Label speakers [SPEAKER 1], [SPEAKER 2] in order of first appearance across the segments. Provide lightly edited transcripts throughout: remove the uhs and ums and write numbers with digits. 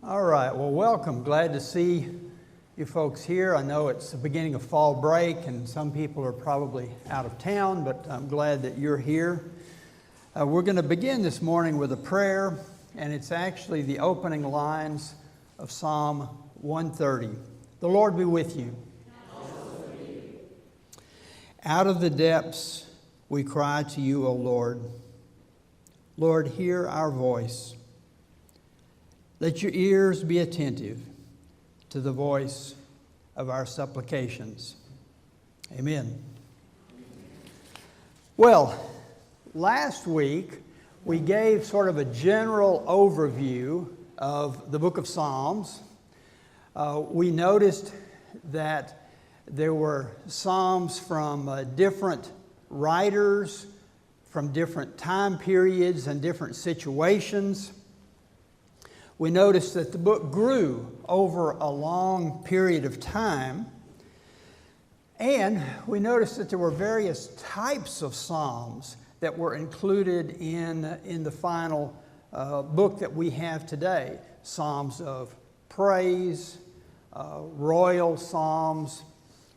[SPEAKER 1] All right, well, welcome. Glad to see you folks here. I know it's the beginning of fall break and some people are probably out of town, but I'm glad that you're here. We're going to begin this morning with a prayer, and it's actually the opening lines of Psalm 130. The Lord be with you. Out of the depths we cry to you, O Lord. Lord, hear our voice. Let your ears be attentive to the voice of our supplications. Amen. Well, last week we gave sort of a general overview of the book of Psalms. We noticed that there were psalms from different writers, from different time periods and different situations. We noticed that the book grew over a long period of time. And we noticed that there were various types of psalms that were included in the final book that we have today. Psalms of praise, royal psalms,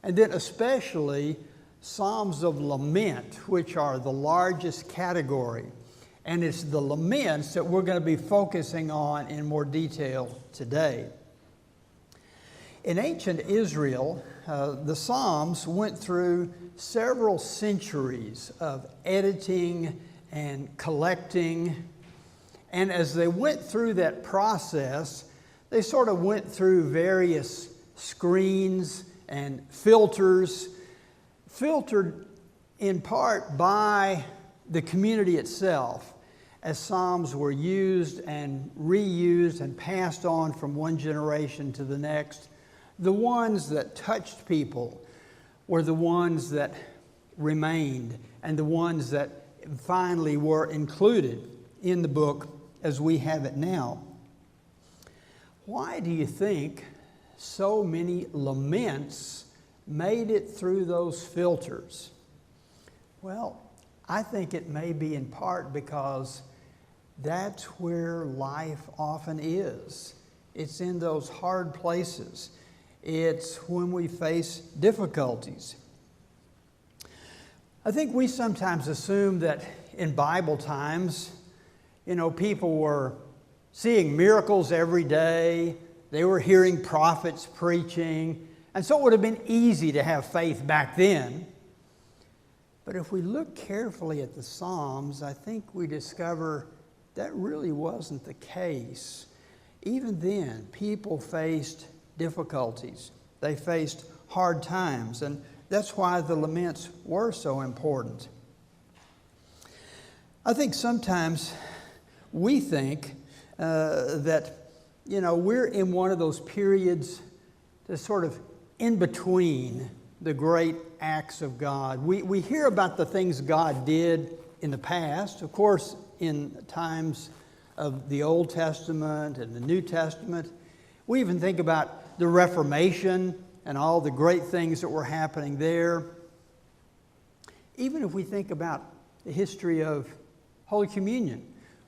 [SPEAKER 1] and then especially psalms of lament, which are the largest category. And it's the laments that we're going to be focusing on in more detail today. In ancient Israel, the Psalms went through several centuries of editing and collecting. And as they went through that process, they sort of went through various screens and filters, filtered in part by the community itself, as psalms were used and reused and passed on from one generation to the next. The ones that touched people were the ones that remained, and the ones that finally were included in the book as we have it now. Why do you think so many laments made it through those filters? Well, I think it may be in part because that's where life often is. It's in those hard places. It's when we face difficulties. I think we sometimes assume that in Bible times, people were seeing miracles every day. They were hearing prophets preaching. And so it would have been easy to have faith back then. But if we look carefully at the Psalms, I think we discover that really wasn't the case. Even then, people faced difficulties. They faced hard times, and that's why the laments were so important. I think sometimes we think that, we're in one of those periods that's sort of in between the great acts of God. We hear about the things God did in the past, of course, in times of the Old Testament and the New Testament. We even think about the Reformation and all the great things that were happening there. Even if we think about the history of Holy Communion,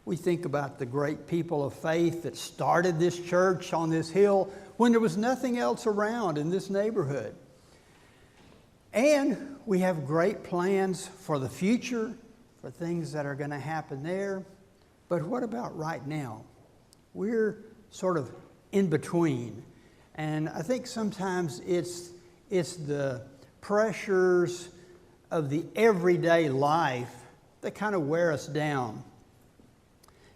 [SPEAKER 1] we think about the great people of faith that started this church on this hill when there was nothing else around in this neighborhood. And we have great plans for the future, for things that are going to happen there. But what about right now? We're sort of in between. And I think sometimes it's the pressures of the everyday life that kind of wear us down.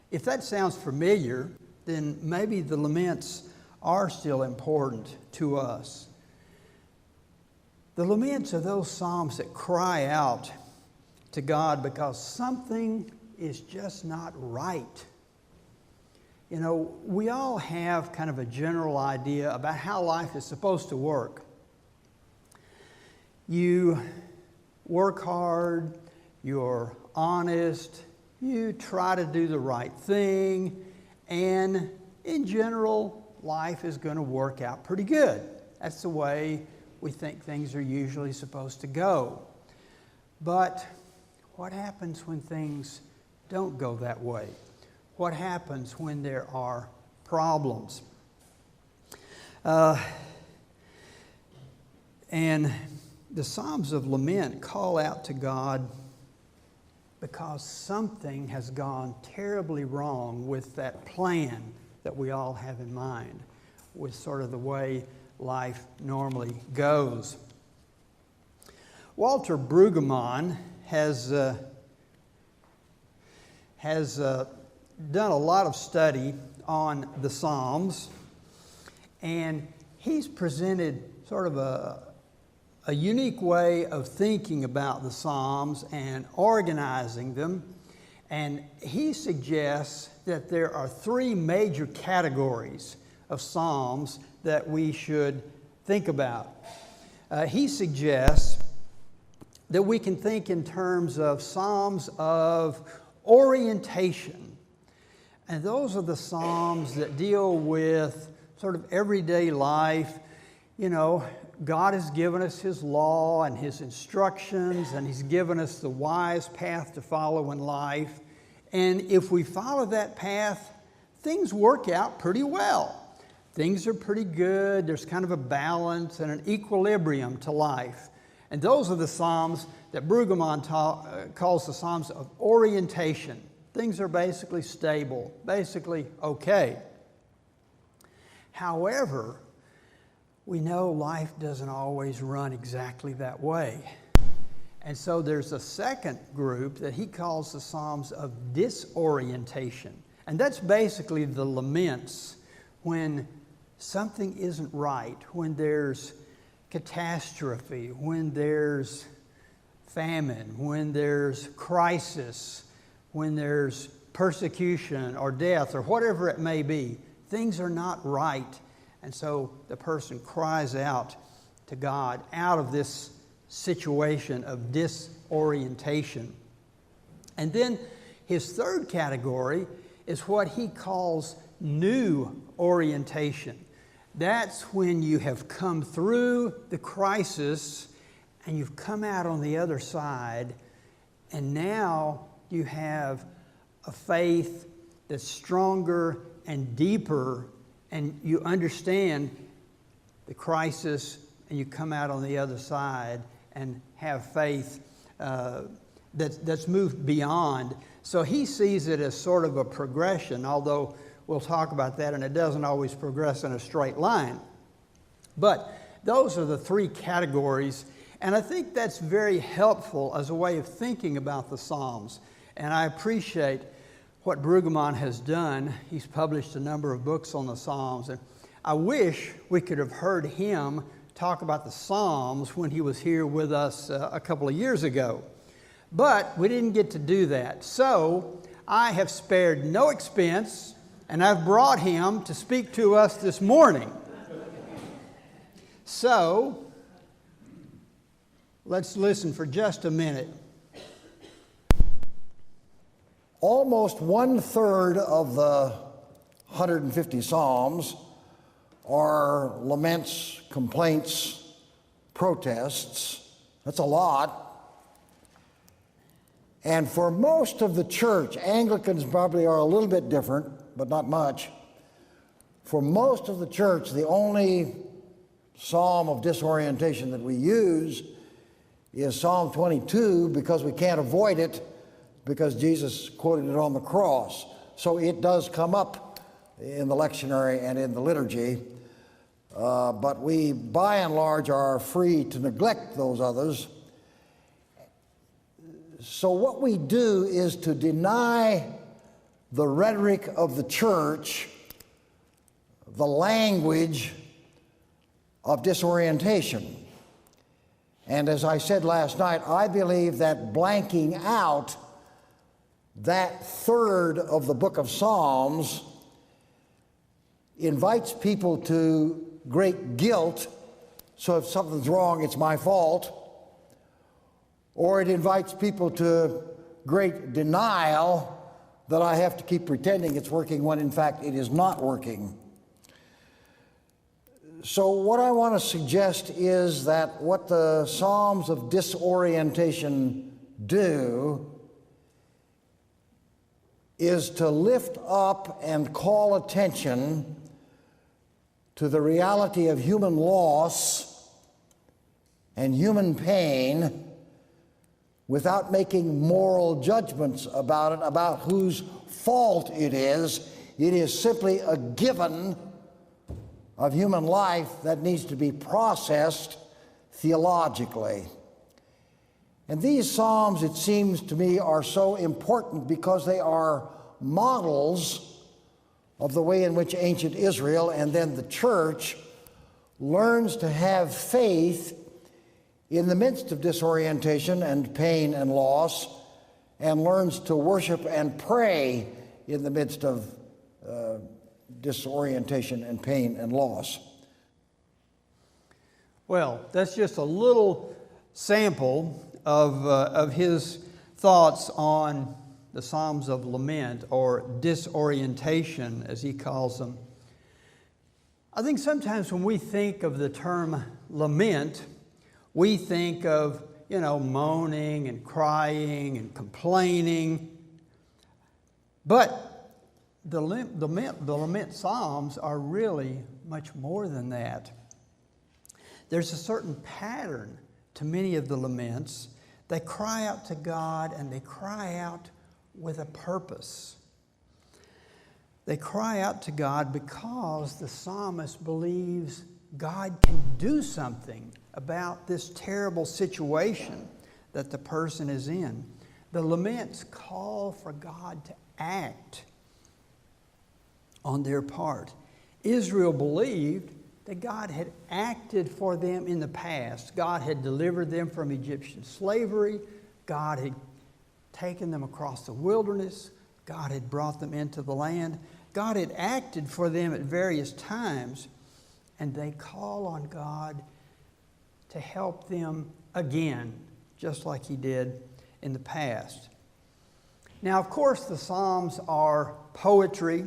[SPEAKER 1] If that sounds familiar, then maybe the laments are still important to us. The laments are those psalms that cry out to God because something is just not right. We all have kind of a general idea about how life is supposed to work. You work hard, you're honest, you try to do the right thing, and in general, life is going to work out pretty good. That's the way we think things are usually supposed to go. But what happens when things don't go that way? What happens when there are problems. And the Psalms of Lament call out to God because something has gone terribly wrong with that plan that we all have in mind, with sort of the way life normally goes. Walter Brueggemann has done a lot of study on the Psalms, and he's presented sort of a unique way of thinking about the Psalms and organizing them. And he suggests that there are three major categories of Psalms that we should think about. He suggests that we can think in terms of Psalms of orientation. And those are the Psalms that deal with sort of everyday life. You know, God has given us His law and His instructions, and He's given us the wise path to follow in life. And if we follow that path, things work out pretty well. Things are pretty good. There's kind of a balance and an equilibrium to life. And those are the Psalms that Brueggemann calls the Psalms of orientation. Things are basically stable, basically okay. However, we know life doesn't always run exactly that way. And so there's a second group that he calls the Psalms of disorientation. And that's basically the laments when something isn't right, when there's catastrophe, when there's famine, when there's crisis, when there's persecution or death or whatever it may be. Things are not right. And so the person cries out to God out of this situation of disorientation. And then his third category is what he calls new orientation. That's when you have come through the crisis and you've come out on the other side, and now you have a faith that's stronger and deeper, and you understand the crisis, and you come out on the other side and have faith that's moved beyond. So he sees it as sort of a progression, although we'll talk about that, and it doesn't always progress in a straight line. But those are the three categories, and I think that's very helpful as a way of thinking about the Psalms. And I appreciate what Brueggemann has done. He's published a number of books on the Psalms, and I wish we could have heard him talk about the Psalms when he was here with us a couple of years ago. But we didn't get to do that. So I have spared no expense, and I've brought him to speak to us this morning. So let's listen for just a minute.
[SPEAKER 2] Almost 1/3 of the 150 Psalms are laments, complaints, protests. That's a lot. And for most of the church, Anglicans probably are a little bit different, but not much. For most of the church, the only psalm of disorientation that we use is Psalm 22, because we can't avoid it, because Jesus quoted it on the cross. So it does come up in the lectionary and in the liturgy, but we, by and large, are free to neglect those others. So what we do is to deny the rhetoric of the church, the language of disorientation. And as I said last night, I believe that blanking out that third of the book of Psalms invites people to great guilt. So if something's wrong, it's my fault. Or it invites people to great denial that I have to keep pretending it's working when in fact it is not working. So what I want to suggest is that what the Psalms of disorientation do is to lift up and call attention to the reality of human loss and human pain without making moral judgments about it, about whose fault it is. It is simply a given of human life that needs to be processed theologically. And these Psalms, it seems to me, are so important because they are models of the way in which ancient Israel and then the church learns to have faith in the midst of disorientation and pain and loss, and learns to worship and pray in the midst of disorientation and pain and loss.
[SPEAKER 1] Well, that's just a little sample of his thoughts on the Psalms of Lament, or disorientation, as he calls them. I think sometimes when we think of the term lament, we think of, moaning and crying and complaining. But the lament Psalms are really much more than that. There's a certain pattern to many of the laments. They cry out to God, and they cry out with a purpose. They cry out to God because the psalmist believes God can do something about this terrible situation that the person is in. The laments call for God to act on their part. Israel believed that God had acted for them in the past. God had delivered them from Egyptian slavery. God had taken them across the wilderness. God had brought them into the land. God had acted for them at various times, and they call on God to help them again, just like He did in the past. Now, of course, the Psalms are poetry,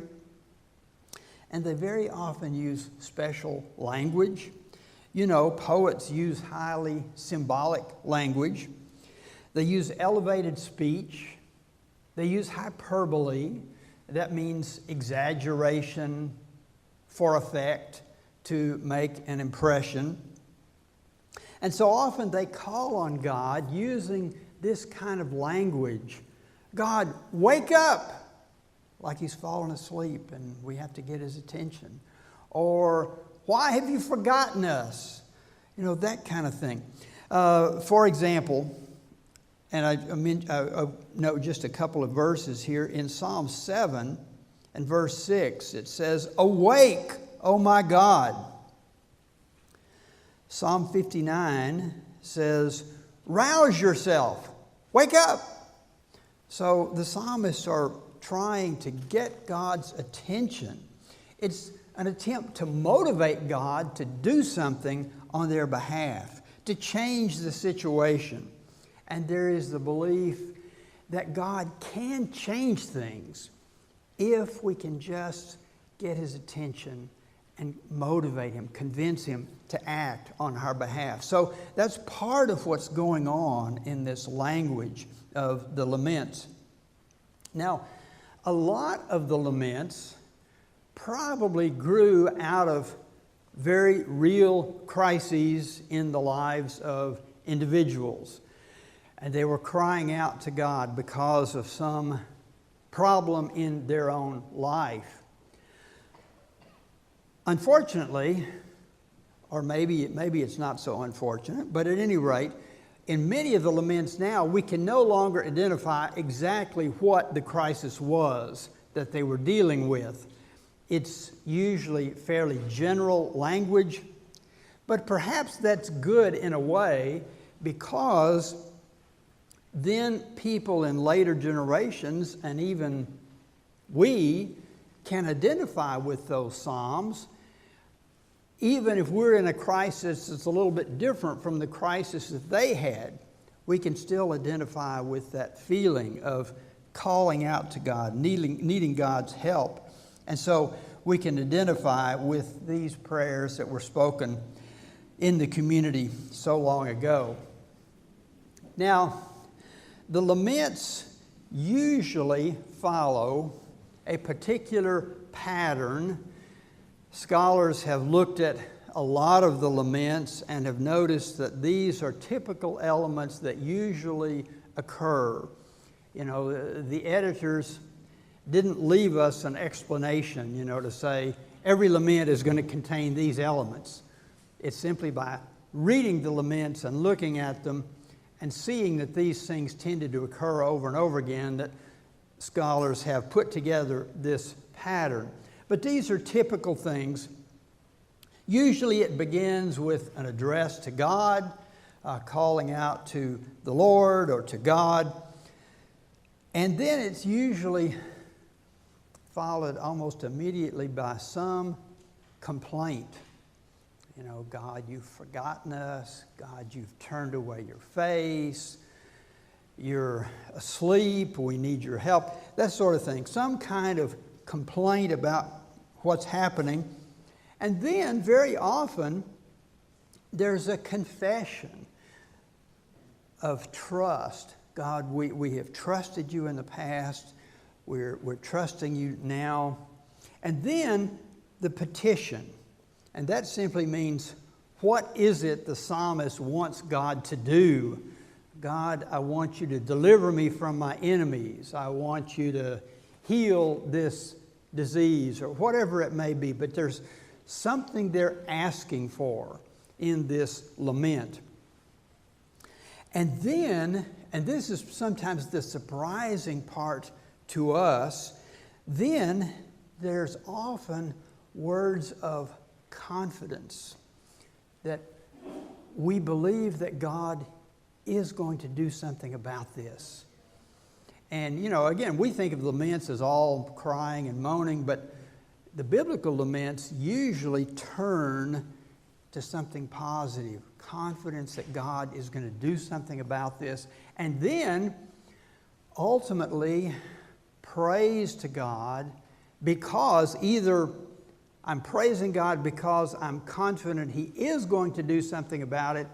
[SPEAKER 1] and they very often use special language. Poets use highly symbolic language. They use elevated speech. They use hyperbole. That means exaggeration for effect, to make an impression. And so often they call on God using this kind of language. God, wake up! Like He's fallen asleep and we have to get His attention. Or, why have you forgotten us? That kind of thing. For example, and I note just a couple of verses here. In Psalm 7 and verse 6, it says, "Awake, O my God." Psalm 59 says, "Rouse yourself, wake up." So the psalmists are trying to get God's attention. It's an attempt to motivate God to do something on their behalf, to change the situation. And there is the belief that God can change things if we can just get His attention and motivate Him, convince Him to act on our behalf. So that's part of what's going on in this language of the laments. Now, a lot of the laments probably grew out of very real crises in the lives of individuals. And they were crying out to God because of some problem in their own life. Unfortunately, or maybe it's not so unfortunate, but at any rate, in many of the laments now, we can no longer identify exactly what the crisis was that they were dealing with. It's usually fairly general language, but perhaps that's good in a way, because then people in later generations, and even we, can identify with those Psalms. Even if we're in a crisis that's a little bit different from the crisis that they had, we can still identify with that feeling of calling out to God, needing God's help. And so we can identify with these prayers that were spoken in the community so long ago. Now, the laments usually follow a particular pattern. Scholars have looked at a lot of the laments and have noticed that these are typical elements that usually occur. You know, the editors didn't leave us an explanation, to say every lament is going to contain these elements. It's simply by reading the laments and looking at them and seeing that these things tended to occur over and over again that scholars have put together this pattern. But these are typical things. Usually it begins with an address to God, calling out to the Lord or to God. And then it's usually followed almost immediately by some complaint. God, you've forgotten us. God, you've turned away your face. You're asleep. We need your help. That sort of thing. Some kind of complaint about what's happening. And then, very often, there's a confession of trust. God, we have trusted you in the past. We're trusting you now. And then the petition. And that simply means, what is it the psalmist wants God to do? God, I want you to deliver me from my enemies. I want you to heal this disease, or whatever it may be. But there's something they're asking for in this lament. And then, and this is sometimes the surprising part to us, then there's often words of confidence that we believe that God is going to do something about this. And, again, we think of laments as all crying and moaning, but the biblical laments usually turn to something positive, confidence that God is going to do something about this, and then ultimately praise to God, because either I'm praising God because I'm confident He is going to do something about it,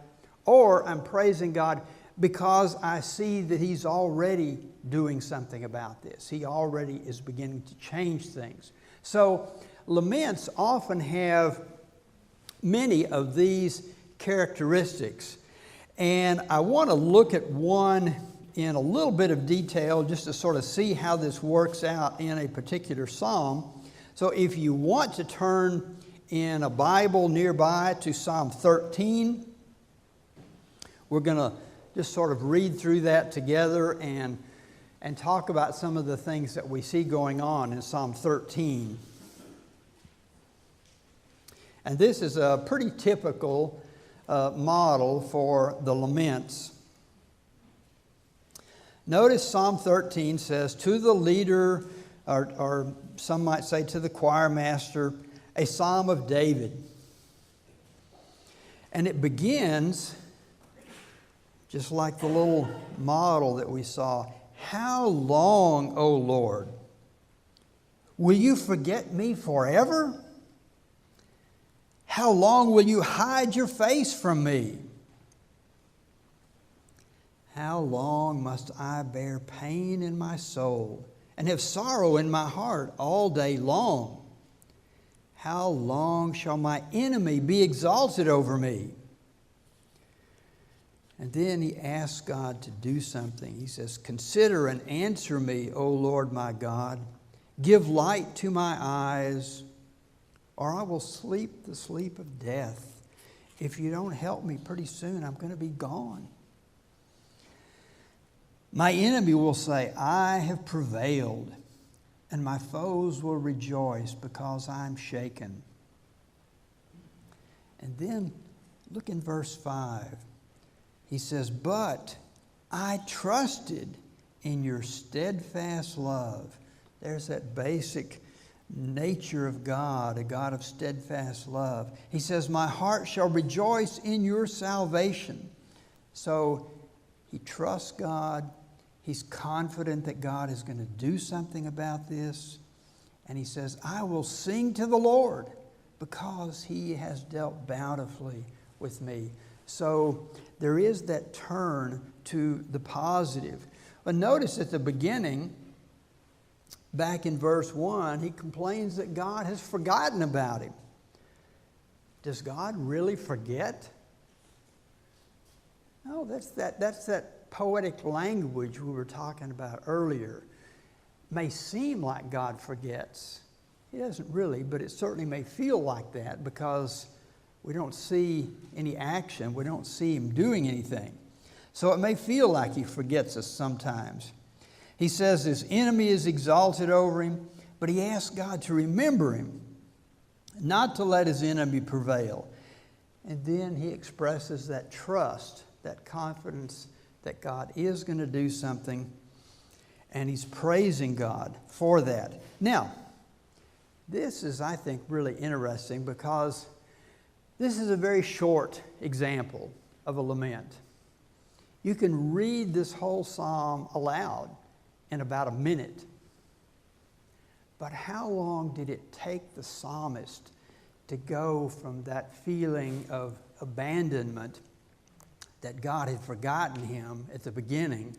[SPEAKER 1] or I'm praising God because I see that He's already doing something about this. He already is beginning to change things. So laments often have many of these characteristics. And I want to look at one in a little bit of detail just to sort of see how this works out in a particular psalm. So if you want to turn in a Bible nearby to Psalm 13, we're going to just sort of read through that together and talk about some of the things that we see going on in Psalm 13. And this is a pretty typical model for the laments. Notice Psalm 13 says, to the leader, or some might say to the choir master, a psalm of David. And it begins just like the little model that we saw. How long, O Lord, will you forget me forever? How long will you hide your face from me? How long must I bear pain in my soul and have sorrow in my heart all day long? How long shall my enemy be exalted over me? And then he asks God to do something. He says, consider and answer me, O Lord my God. Give light to my eyes, or I will sleep the sleep of death. If you don't help me, pretty soon I'm going to be gone. My enemy will say, I have prevailed, and my foes will rejoice because I'm shaken. And then look in verse 5. He says, but I trusted in your steadfast love. There's that basic nature of God, a God of steadfast love. He says, my heart shall rejoice in your salvation. So he trusts God. He's confident that God is going to do something about this. And he says, I will sing to the Lord because he has dealt bountifully with me. So there is that turn to the positive. But notice at the beginning, back in verse 1, he complains that God has forgotten about him. Does God really forget? No, that's that poetic language we were talking about earlier. It may seem like God forgets. He doesn't really, but it certainly may feel like that because we don't see any action. We don't see him doing anything. So it may feel like he forgets us sometimes. He says his enemy is exalted over him, but he asks God to remember him, not to let his enemy prevail. And then he expresses that trust, that confidence that God is going to do something, and he's praising God for that. Now, this is, I think, really interesting because this is a very short example of a lament. You can read this whole psalm aloud in about a minute. But how long did it take the psalmist to go from that feeling of abandonment that God had forgotten him at the beginning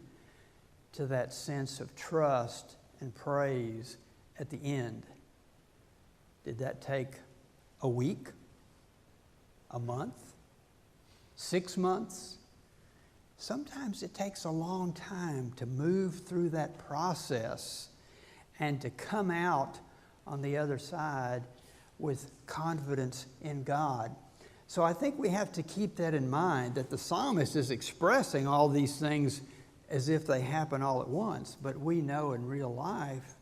[SPEAKER 1] to that sense of trust and praise at the end? Did that take a week? A month? 6 months? Sometimes it takes a long time to move through that process and to come out on the other side with confidence in God. So I think we have to keep that in mind, that the psalmist is expressing all these things as if they happen all at once. But we know in real life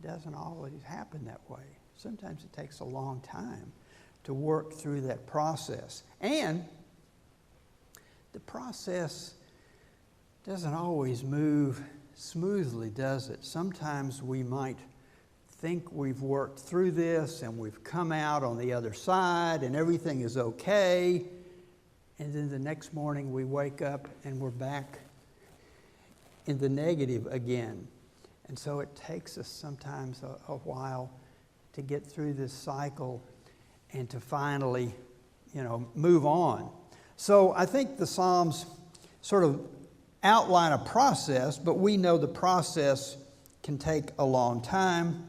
[SPEAKER 1] it doesn't always happen that way. Sometimes it takes a long time to work through that process. And the process doesn't always move smoothly, does it? Sometimes we might think we've worked through this and we've come out on the other side and everything is okay. And then the next morning we wake up and we're back in the negative again. And so it takes us sometimes a while to get through this cycle and to finally, move on. So I think the Psalms sort of outline a process, but we know the process can take a long time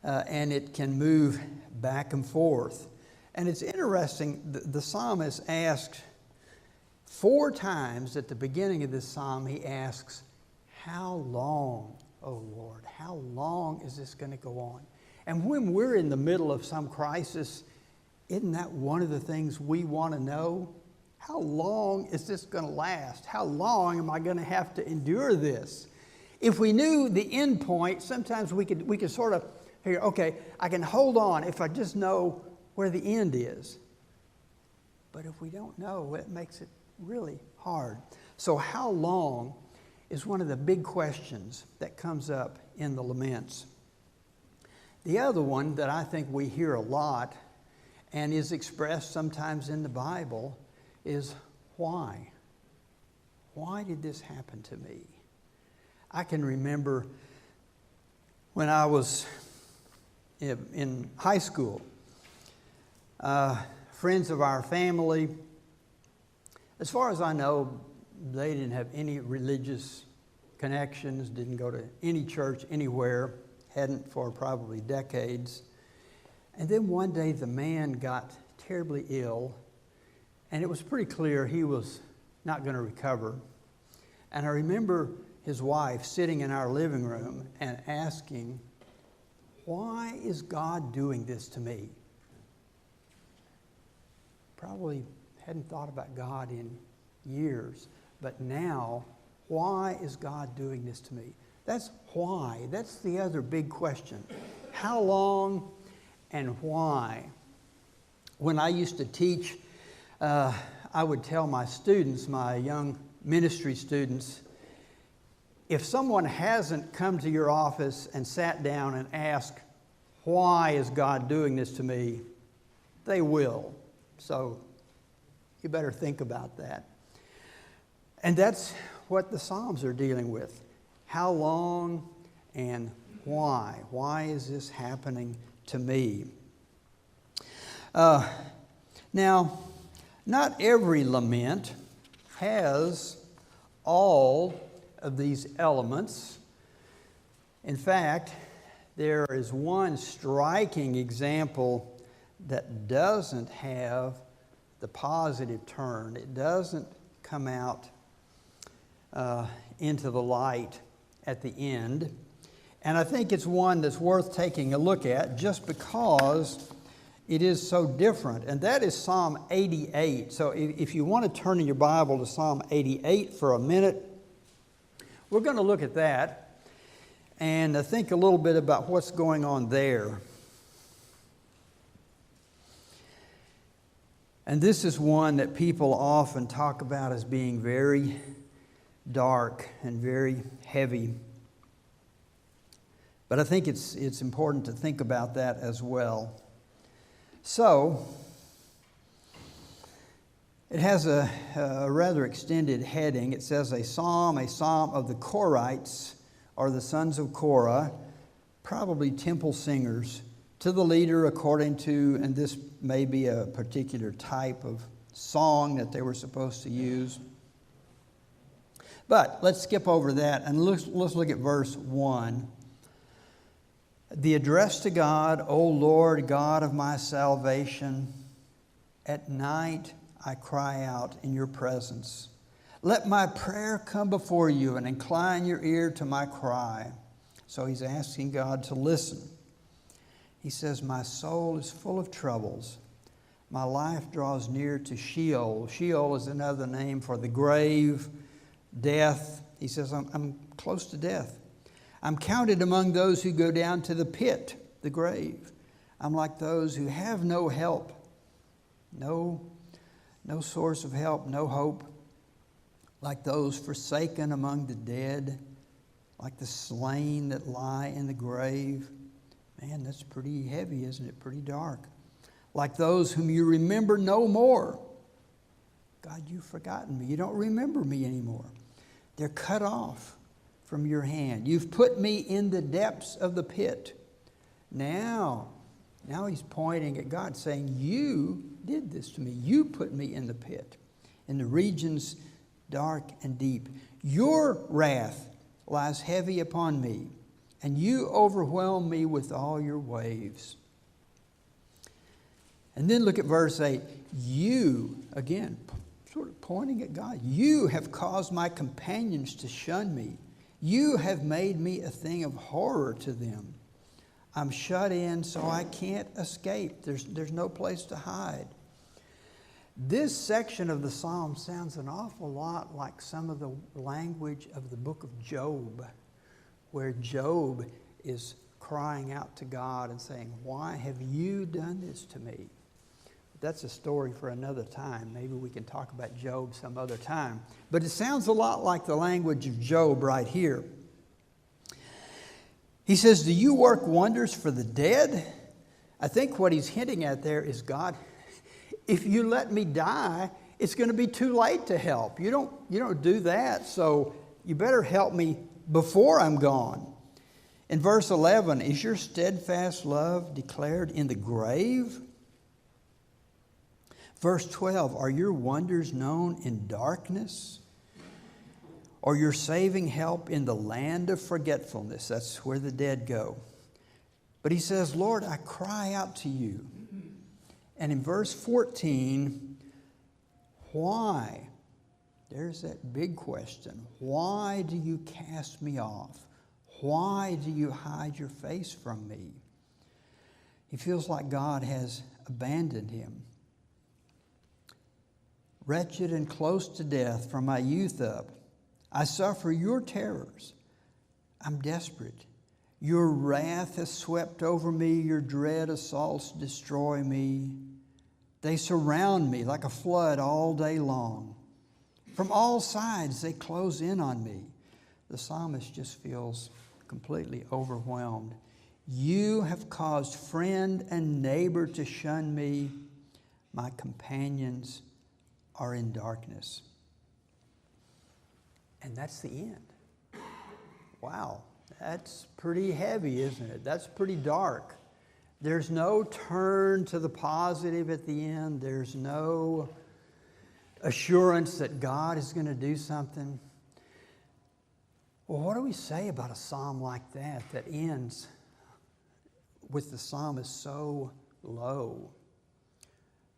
[SPEAKER 1] and it can move back and forth. And it's interesting, the psalmist asks 4 times at the beginning of this psalm, he asks, "How long, O Lord? How long is this going to go on?" And when we're in the middle of some crisis, isn't that one of the things we want to know? How long is this going to last? How long am I going to have to endure this? If we knew the end point, sometimes we could sort of figure, okay, I can hold on if I just know where the end is. But if we don't know, it makes it really hard. So how long is one of the big questions that comes up in the laments. The other one that I think we hear a lot and is expressed sometimes in the Bible is why? Why did this happen to me? I can remember when I was in high school, friends of our family, as far as I know, they didn't have any religious connections, didn't go to any church anywhere, hadn't for probably decades. And then one day the man got terribly ill, and it was pretty clear he was not going to recover. And I remember his wife sitting in our living room and asking, "Why is God doing this to me?" Probably hadn't thought about God in years, but now, why is God doing this to me? That's why. That's the other big question. How long and why? When I used to teach, I would tell my students, my young ministry students, if someone hasn't come to your office and sat down and asked, "Why is God doing this to me?" they will. So you better think about that. And that's what the Psalms are dealing with. How long and why? Why is this happening to me? Now, not every lament has all of these elements. In fact, there is one striking example that doesn't have the positive turn. It doesn't come out into the light at the end. And I think it's one that's worth taking a look at just because it is so different. And that is Psalm 88. So if you want to turn in your Bible to Psalm 88 for a minute, we're going to look at that and think a little bit about what's going on there. And this is one that people often talk about as being very dark and very heavy. But I think it's important to think about that as well. So, it has a rather extended heading. It says a psalm of the Korites, or the sons of Korah, probably temple singers, to the leader according to, and this may be a particular type of song that they were supposed to use. But let's skip over that and let's look at verse 1. The address to God, O Lord, God of my salvation, at night I cry out in your presence. Let my prayer come before you and incline your ear to my cry. So he's asking God to listen. He says, my soul is full of troubles. My life draws near to Sheol. Sheol is another name for the grave, death. He says, I'm close to death. I'm counted among those who go down to the pit, the grave. I'm like those who have no help, no source of help, no hope. Like those forsaken among the dead, like the slain that lie in the grave. Man, that's pretty heavy, isn't it? Pretty dark. Like those whom you remember no more. God, you've forgotten me. You don't remember me anymore. They're cut off from your hand. You've put me in the depths of the pit. Now he's pointing at God, saying, you did this to me. You put me in the pit, in the regions dark and deep. Your wrath lies heavy upon me, and you overwhelm me with all your waves. And then look at verse 8. You, again, sort of pointing at God, you have caused my companions to shun me. You have made me a thing of horror to them. I'm shut in, so I can't escape. There's no place to hide. This section of the psalm sounds an awful lot like some of the language of the book of Job, where Job is crying out to God and saying, why have you done this to me? That's a story for another time. Maybe we can talk about Job some other time. But it sounds a lot like the language of Job right here. He says, do you work wonders for the dead? I think what he's hinting at there is, God, if you let me die, it's going to be too late to help. You don't do that, so you better help me before I'm gone. In verse 11, is your steadfast love declared in the grave? Verse 12, are your wonders known in darkness? Or your saving help in the land of forgetfulness? That's where the dead go. But he says, Lord, I cry out to you. And in verse 14, why? There's that big question. Why do you cast me off? Why do you hide your face from me? He feels like God has abandoned him. Wretched and close to death from my youth up, I suffer your terrors. I'm desperate. Your wrath has swept over me. Your dread assaults destroy me. They surround me like a flood all day long. From all sides, they close in on me. The psalmist just feels completely overwhelmed. You have caused friend and neighbor to shun me. My companions are in darkness. And that's the end. Wow, that's pretty heavy, isn't it? That's pretty dark. There's no turn to the positive at the end. There's no assurance that God is going to do something. Well, what do we say about a psalm like that ends with the psalmist so low?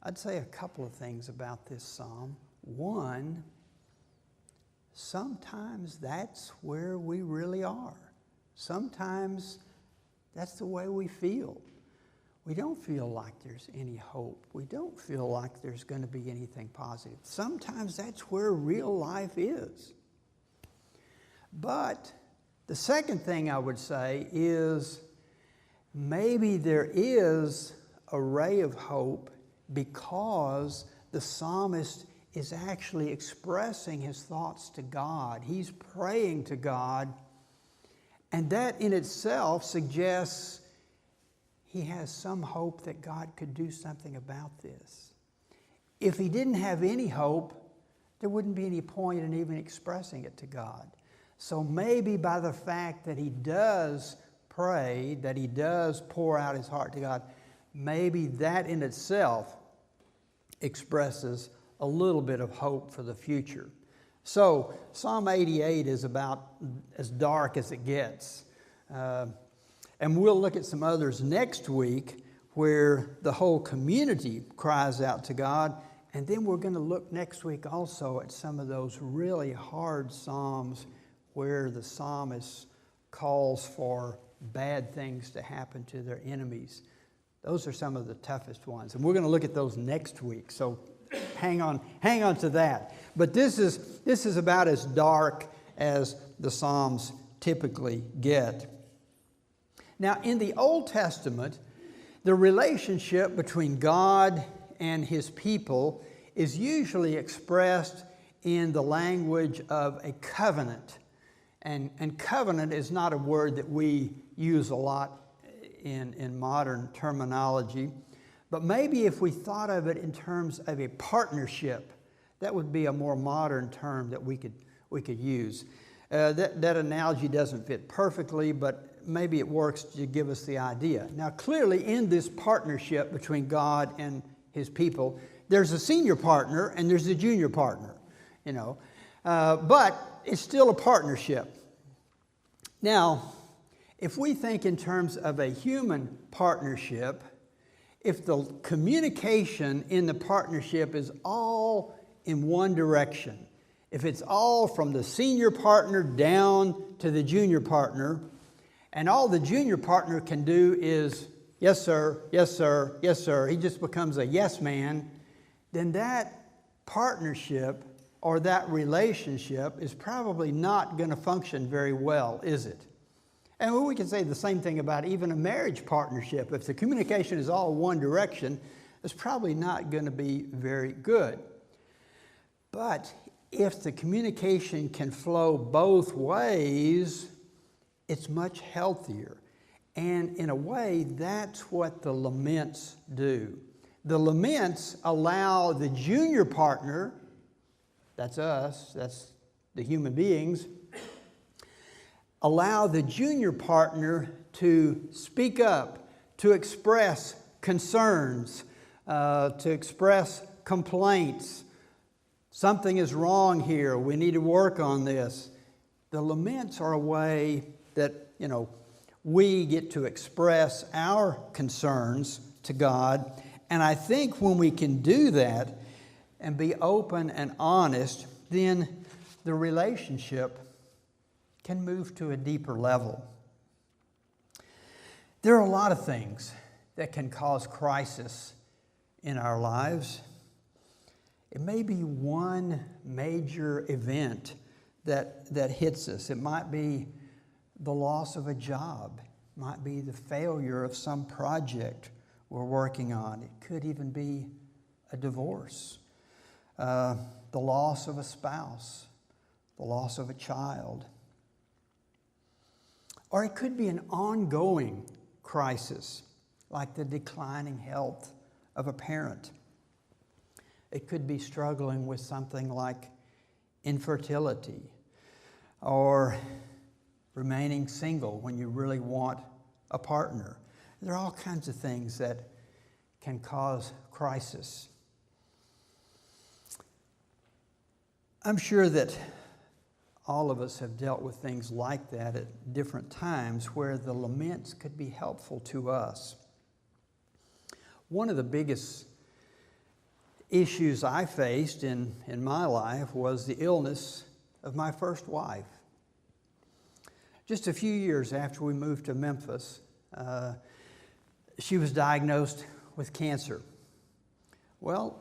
[SPEAKER 1] I'd say a couple of things about this psalm. One, sometimes that's where we really are. Sometimes that's the way we feel. We don't feel like there's any hope. We don't feel like there's going to be anything positive. Sometimes that's where real life is. But the second thing I would say is maybe there is a ray of hope because the psalmist is actually expressing his thoughts to God. He's praying to God, and that in itself suggests he has some hope that God could do something about this. If he didn't have any hope, there wouldn't be any point in even expressing it to God. So maybe by the fact that he does pray, that he does pour out his heart to God, maybe that in itself expresses a little bit of hope for the future. So Psalm 88 is about as dark as it gets. And we'll look at some others next week where the whole community cries out to God. And then we're going to look next week also at some of those really hard psalms where the psalmist calls for bad things to happen to their enemies. Those are some of the toughest ones. And we're going to look at those next week. So hang on to that. But this is about as dark as the Psalms typically get. Now, in the Old Testament, the relationship between God and his people is usually expressed in the language of a covenant. And covenant is not a word that we use a lot in modern terminology. But maybe if we thought of it in terms of a partnership, that would be a more modern term that we could use. That analogy doesn't fit perfectly, but maybe it works to give us the idea. Now, clearly in this partnership between God and his people, there's a senior partner and there's a junior partner, but it's still a partnership. Now, if we think in terms of a human partnership, if the communication in the partnership is all in one direction, if it's all from the senior partner down to the junior partner, and all the junior partner can do is, yes, sir, yes, sir, yes, sir, he just becomes a yes man, then that partnership or that relationship is probably not going to function very well, is it? And we can say the same thing about even a marriage partnership. If the communication is all one direction, it's probably not going to be very good. But if the communication can flow both ways, it's much healthier. And in a way, that's what the laments do. The laments allow the junior partner, that's us, that's the human beings, allow the junior partner to speak up, to express concerns, to express complaints. Something is wrong here. We need to work on this. The laments are a way that, we get to express our concerns to God. And I think when we can do that and be open and honest, then the relationship can move to a deeper level. There are a lot of things that can cause crisis in our lives. It may be one major event that hits us. It might be the loss of a job. It might be the failure of some project we're working on. It could even be a divorce, the loss of a spouse, the loss of a child. Or it could be an ongoing crisis, like the declining health of a parent. It could be struggling with something like infertility or remaining single when you really want a partner. There are all kinds of things that can cause crisis. I'm sure that all of us have dealt with things like that at different times where the laments could be helpful to us. One of the biggest issues I faced in my life was the illness of my first wife. Just a few years after we moved to Memphis, she was diagnosed with cancer. Well,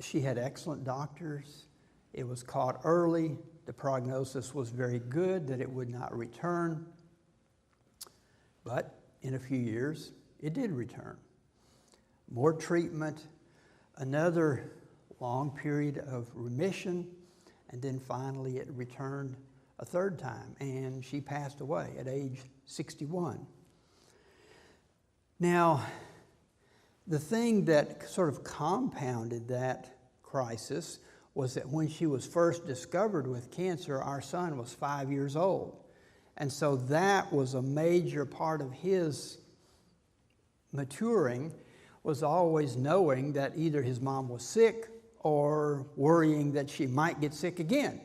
[SPEAKER 1] she had excellent doctors. It was caught early. The prognosis was very good that it would not return. But in a few years, it did return. More treatment, another long period of remission, and then finally it returned a third time, and she passed away at age 61. Now, the thing that sort of compounded that crisis was that when she was first discovered with cancer, our son was 5 years old. And so that was a major part of his maturing, was always knowing that either his mom was sick or worrying that she might get sick again.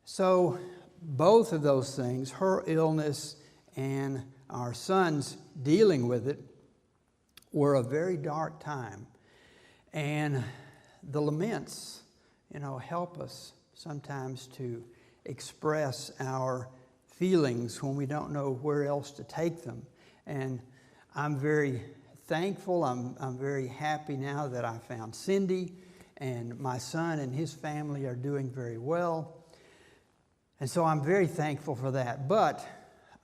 [SPEAKER 1] So both of those things, her illness and our son's dealing with it, were a very dark time. And the laments, help us sometimes to express our feelings when we don't know where else to take them. And I'm very thankful, I'm very happy now that I found Cindy, and my son and his family are doing very well. And so I'm very thankful for that. But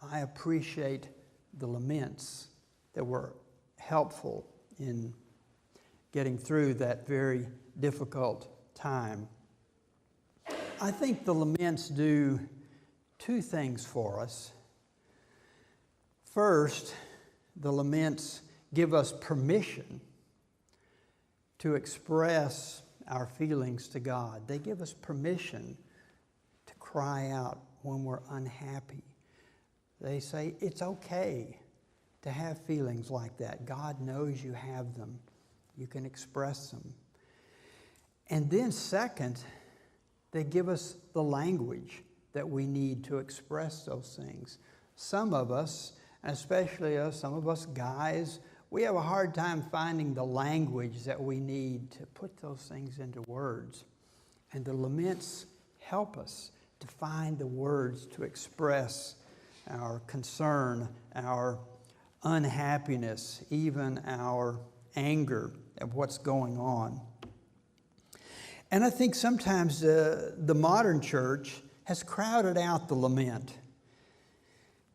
[SPEAKER 1] I appreciate the laments that were helpful in getting through that very difficult time. I think the laments do two things for us. First, the laments give us permission to express our feelings to God. They give us permission to cry out when we're unhappy. They say it's okay to have feelings like that. God knows you have them. You can express them. And then second, they give us the language that we need to express those things. Some of us, and especially some of us guys, we have a hard time finding the language that we need to put those things into words. And the laments help us to find the words to express our concern, our unhappiness, even our anger at what's going on. And I think sometimes the modern church has crowded out the lament.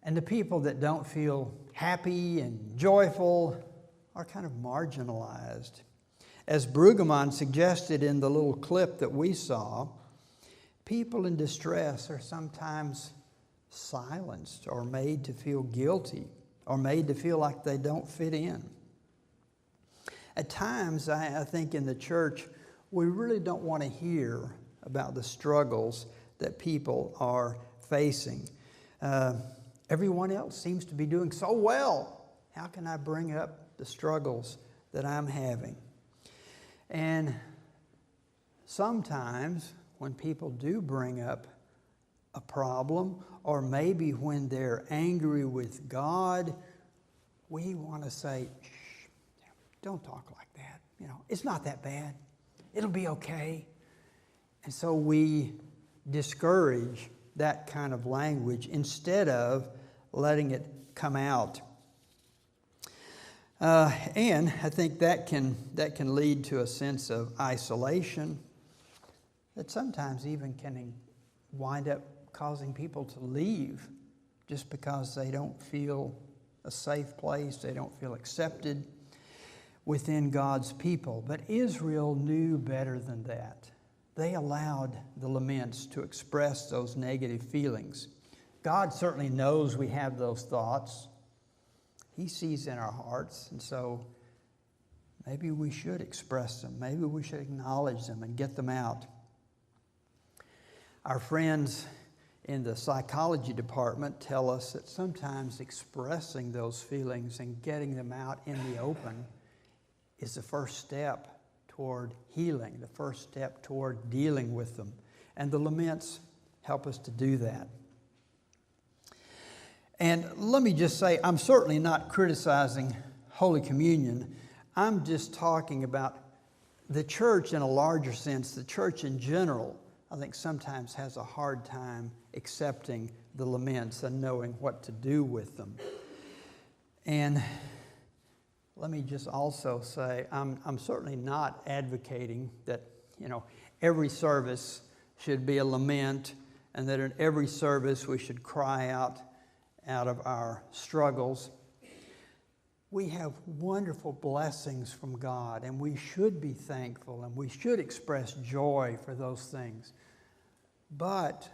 [SPEAKER 1] And the people that don't feel happy and joyful are kind of marginalized. As Brueggemann suggested in the little clip that we saw, people in distress are sometimes silenced or made to feel guilty or made to feel like they don't fit in. At times, I think in the church, we really don't want to hear about the struggles that people are facing. Everyone else seems to be doing so well. How can I bring up the struggles that I'm having? And sometimes when people do bring up a problem, or maybe when they're angry with God, we want to say, shh, don't talk like that. It's not that bad. It'll be okay. And so we discourage that kind of language instead of letting it come out. And I think that can lead to a sense of isolation that sometimes even can wind up causing people to leave just because they don't feel a safe place, they don't feel accepted within God's people. But Israel knew better than that. They allowed the laments to express those negative feelings. God certainly knows we have those thoughts. He sees in our hearts, and so maybe we should express them. Maybe we should acknowledge them and get them out. Our friends in the psychology department tell us that sometimes expressing those feelings and getting them out in the open is the first step toward healing, the first step toward dealing with them. And the laments help us to do that. And let me just say, I'm certainly not criticizing Holy Communion. I'm just talking about the church in a larger sense. The church in general, I think, sometimes has a hard time accepting the laments and knowing what to do with them. And let me just also say, I'm certainly not advocating that, every service should be a lament, and that in every service we should cry out of our struggles. We have wonderful blessings from God, and we should be thankful, and we should express joy for those things. But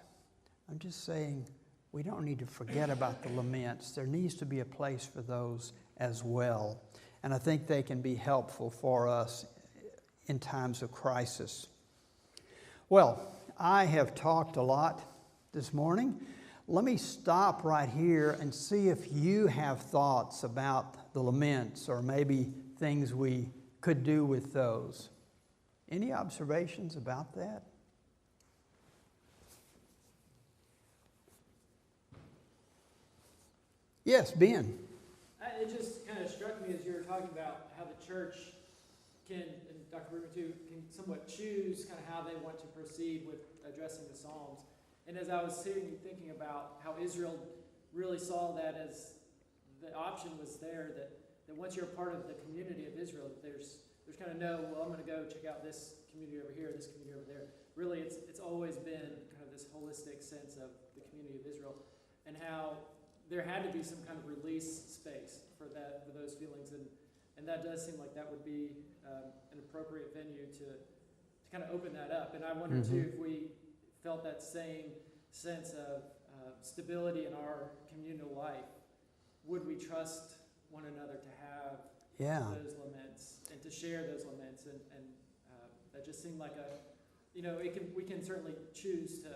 [SPEAKER 1] I'm just saying, we don't need to forget about the laments. There needs to be a place for those as well. And I think they can be helpful for us in times of crisis. Well, I have talked a lot this morning. Let me stop right here and see if you have thoughts about the laments, or maybe things we could do with those. Any observations about that? Yes, Ben.
[SPEAKER 3] It just kind of struck me as you were talking about how the church can, and Dr. Rubin too, can somewhat choose kind of how they want to proceed with addressing the Psalms. And as I was sitting and thinking about how Israel really saw that as the option was there, that once you're a part of the community of Israel, that there's kind of no, well, I'm going to go check out this community over here, this community over there. Really, it's always been kind of this holistic sense of the community of Israel, and how there had to be some kind of release space for those feelings, and that does seem like that would be an appropriate venue to kind of open that up. And I wonder too if we felt that same sense of stability in our communal life, would we trust one another to have those laments and to share those laments, and that just seemed like we can certainly choose to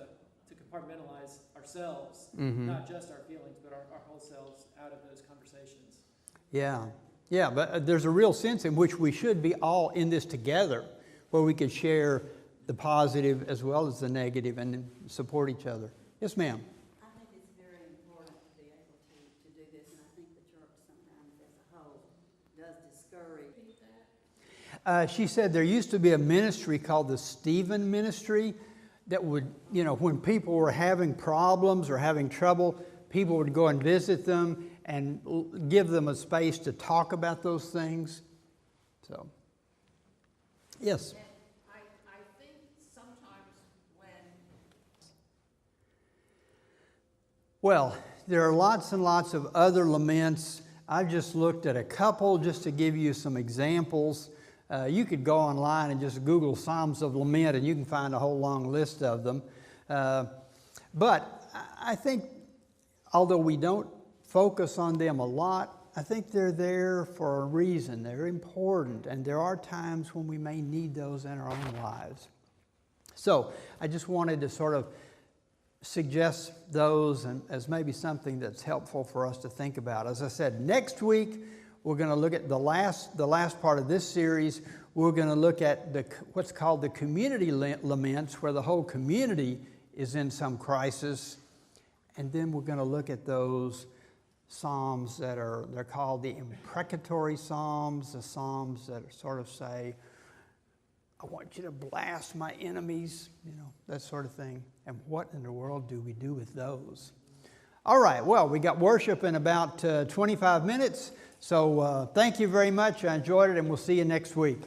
[SPEAKER 3] compartmentalize ourselves, not just our feelings, but our whole selves out of those conversations.
[SPEAKER 1] Yeah, but there's a real sense in which we should be all in this together, where we could share the positive as well as the negative and support each other. Yes, ma'am.
[SPEAKER 4] I think it's very important to be able to do this, and I think the church sometimes as a whole does discourage that.
[SPEAKER 1] She said there used to be a ministry called the Stephen Ministry that would, when people were having problems or having trouble, people would go and visit them and give them a space to talk about those things. So, yes.
[SPEAKER 5] I think sometimes when...
[SPEAKER 1] Well, there are lots and lots of other laments. I've just looked at a couple just to give you some examples. You could go online and just Google Psalms of Lament, and you can find a whole long list of them. But I think, although we don't focus on them a lot, I think they're there for a reason. They're important, and there are times when we may need those in our own lives. So I just wanted to sort of suggest those and as maybe something that's helpful for us to think about. As I said, next week we're going to look at the last part of this series. We're going to look at what's called the community laments, where the whole community is in some crisis. And then we're going to look at those psalms they're called the imprecatory psalms, the psalms that sort of say, I want you to blast my enemies, that sort of thing. And what in the world do we do with those? All right, well, we got worship in about 25 minutes. So thank you very much. I enjoyed it, and we'll see you next week.